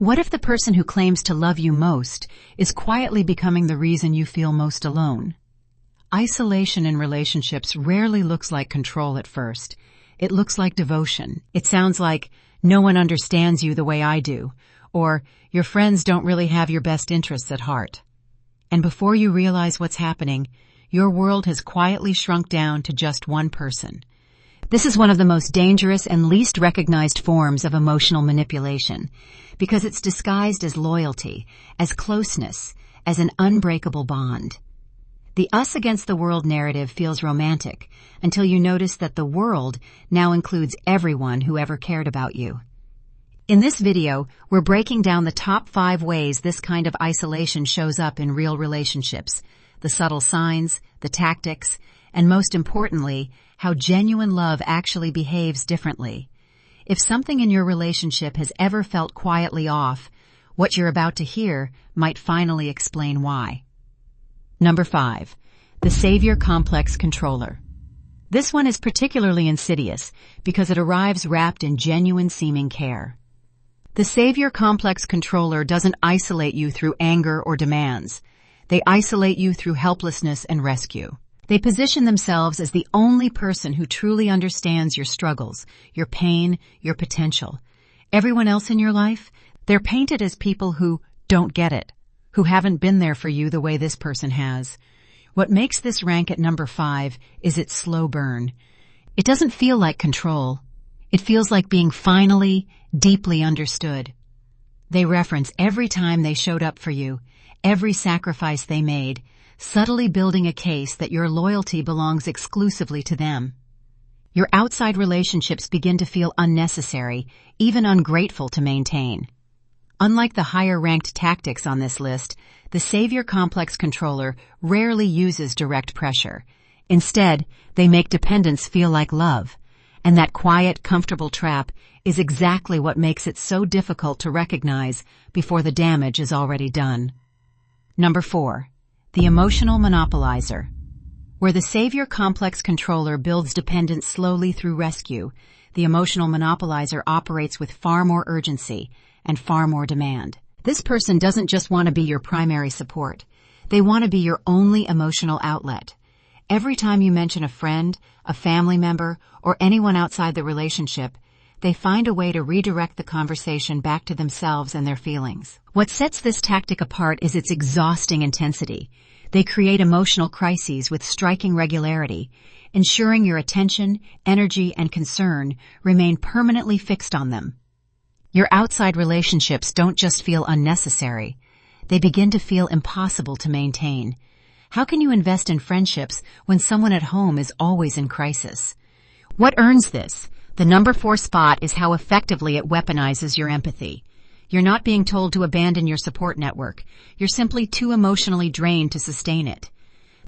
What if the person who claims to love you most is quietly becoming the reason you feel most alone? Isolation in relationships rarely looks like control at first. It looks like devotion. It sounds like, "No one understands you the way I do," or "Your friends don't really have your best interests at heart." And before you realize what's happening, your world has quietly shrunk down to just one person. This is one of the most dangerous and least recognized forms of emotional manipulation because it's disguised as loyalty, as closeness, as an unbreakable bond. The us against the world narrative feels romantic until you notice that the world now includes everyone who ever cared about you. In this video, we're breaking down the top 5 ways this kind of isolation shows up in real relationships, the subtle signs, the tactics, and most importantly, how genuine love actually behaves differently. If something in your relationship has ever felt quietly off, what you're about to hear might finally explain why. Number 5. The Savior Complex Controller. This one is particularly insidious because it arrives wrapped in genuine seeming care. The Savior Complex Controller doesn't isolate you through anger or demands. They isolate you through helplessness and rescue. They position themselves as the only person who truly understands your struggles, your pain, your potential. Everyone else in your life, they're painted as people who don't get it, who haven't been there for you the way this person has. What makes this rank at number 5 is its slow burn. It doesn't feel like control. It feels like being finally, deeply understood. They reference every time they showed up for you, every sacrifice they made, subtly building a case that your loyalty belongs exclusively to them. Your outside relationships begin to feel unnecessary, even ungrateful to maintain. Unlike the higher-ranked tactics on this list, the Savior Complex Controller rarely uses direct pressure. Instead, they make dependence feel like love. And that quiet, comfortable trap is exactly what makes it so difficult to recognize before the damage is already done. Number 4. The Emotional Monopolizer. Where the Savior Complex Controller builds dependence slowly through rescue, the Emotional Monopolizer operates with far more urgency and far more demand. This person doesn't just want to be your primary support. They want to be your only emotional outlet. Every time you mention a friend, a family member, or anyone outside the relationship, they find a way to redirect the conversation back to themselves and their feelings. What sets this tactic apart is its exhausting intensity. They create emotional crises with striking regularity, ensuring your attention, energy, and concern remain permanently fixed on them. Your outside relationships don't just feel unnecessary. They begin to feel impossible to maintain. How can you invest in friendships when someone at home is always in crisis? What earns this? The number 4 spot is how effectively it weaponizes your empathy. You're not being told to abandon your support network. You're simply too emotionally drained to sustain it.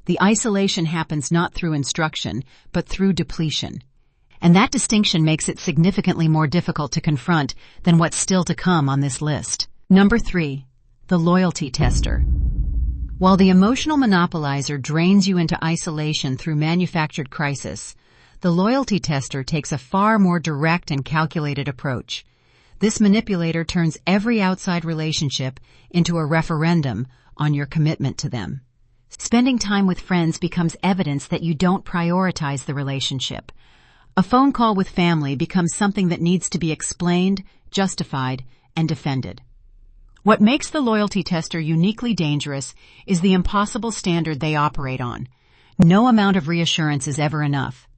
The isolation happens not through instruction, but through depletion. And that distinction makes it significantly more difficult to confront than what's still to come on this list. Number 3. The Loyalty Tester. While the Emotional Monopolizer drains you into isolation through manufactured crisis, the Loyalty Tester takes a far more direct and calculated approach. This manipulator turns every outside relationship into a referendum on your commitment to them. Spending time with friends becomes evidence that you don't prioritize the relationship. A phone call with family becomes something that needs to be explained, justified, and defended. What makes the Loyalty Tester uniquely dangerous is the impossible standard they operate on. No amount of reassurance is ever enough.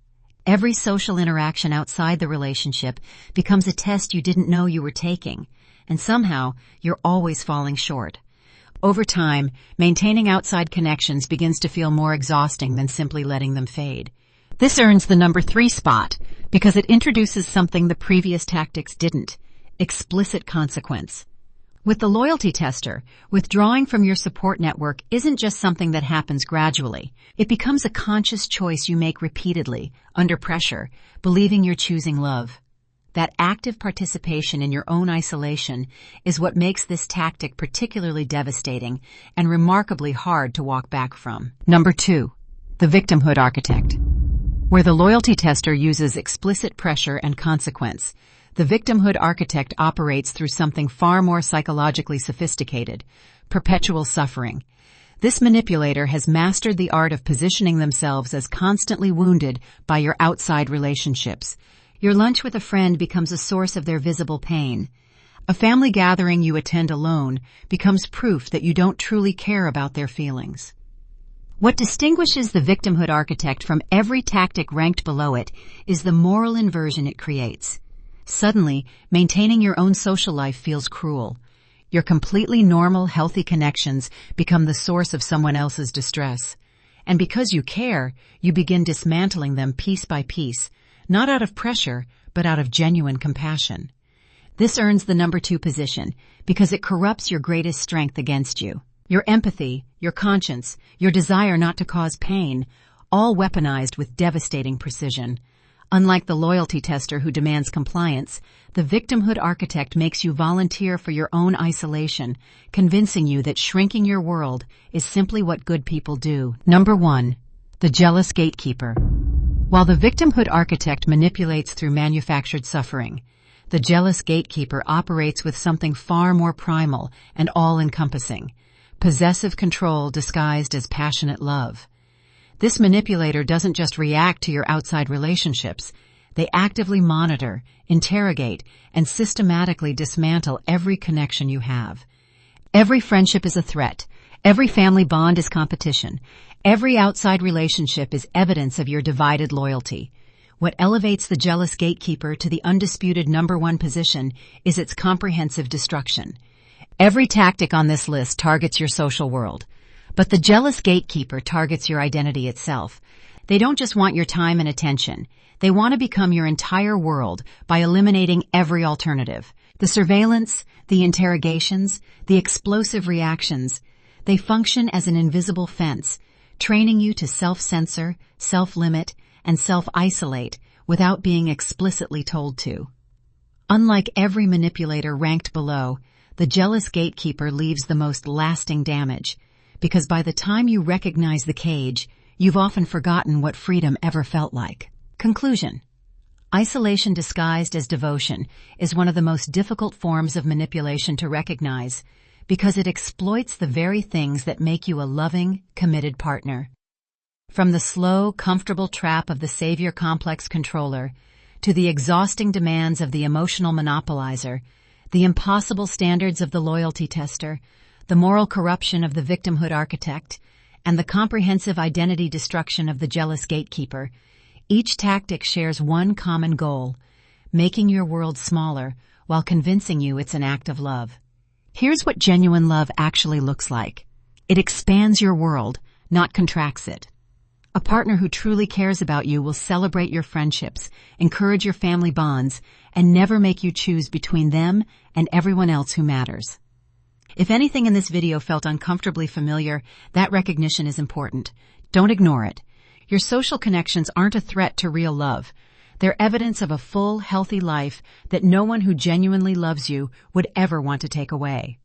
Every social interaction outside the relationship becomes a test you didn't know you were taking, and somehow you're always falling short. Over time, maintaining outside connections begins to feel more exhausting than simply letting them fade. This earns the number 3 spot because it introduces something the previous tactics didn't: explicit consequence. With the Loyalty Tester, withdrawing from your support network isn't just something that happens gradually. It becomes a conscious choice you make repeatedly, under pressure, believing you're choosing love. That active participation in your own isolation is what makes this tactic particularly devastating and remarkably hard to walk back from. Number 2. The Victimhood Architect. Where the Loyalty Tester uses explicit pressure and consequence, The victimhood architect operates through something far more psychologically sophisticated: perpetual suffering. This manipulator has mastered the art of positioning themselves as constantly wounded by your outside relationships. Your lunch with a friend becomes a source of their visible pain. A family gathering you attend alone becomes proof that you don't truly care about their feelings. What distinguishes the victimhood architect from every tactic ranked below it is the moral inversion it creates. Suddenly, maintaining your own social life feels cruel. Your completely normal, healthy connections become the source of someone else's distress. And because you care, you begin dismantling them piece by piece, not out of pressure, but out of genuine compassion. This earns the number 2 position because it corrupts your greatest strength against you. Your empathy, your conscience, your desire not to cause pain, all weaponized with devastating precision. Unlike the loyalty tester who demands compliance, the victimhood architect makes you volunteer for your own isolation, convincing you that shrinking your world is simply what good people do. Number 1. The Jealous Gatekeeper. While the victimhood architect manipulates through manufactured suffering, the Jealous Gatekeeper operates with something far more primal and all-encompassing: possessive control disguised as passionate love. This manipulator doesn't just react to your outside relationships. They actively monitor, interrogate, and systematically dismantle every connection you have. Every friendship is a threat. Every family bond is competition. Every outside relationship is evidence of your divided loyalty. What elevates the Jealous Gatekeeper to the undisputed number 1 position is its comprehensive destruction. Every tactic on this list targets your social world. But the Jealous Gatekeeper targets your identity itself. They don't just want your time and attention. They want to become your entire world by eliminating every alternative. The surveillance, the interrogations, the explosive reactions, they function as an invisible fence, training you to self-censor, self-limit, and self-isolate without being explicitly told to. Unlike every manipulator ranked below, the Jealous Gatekeeper leaves the most lasting damage, because by the time you recognize the cage, you've often forgotten what freedom ever felt like. Conclusion. Isolation disguised as devotion is one of the most difficult forms of manipulation to recognize because it exploits the very things that make you a loving, committed partner. From the slow, comfortable trap of the savior complex controller to the exhausting demands of the emotional monopolizer, the impossible standards of the loyalty tester, the moral corruption of the victimhood architect, and the comprehensive identity destruction of the Jealous Gatekeeper, each tactic shares one common goal: making your world smaller while convincing you it's an act of love. Here's what genuine love actually looks like. It expands your world, not contracts it. A partner who truly cares about you will celebrate your friendships, encourage your family bonds, and never make you choose between them and everyone else who matters. If anything in this video felt uncomfortably familiar, that recognition is important. Don't ignore it. Your social connections aren't a threat to real love. They're evidence of a full, healthy life that no one who genuinely loves you would ever want to take away.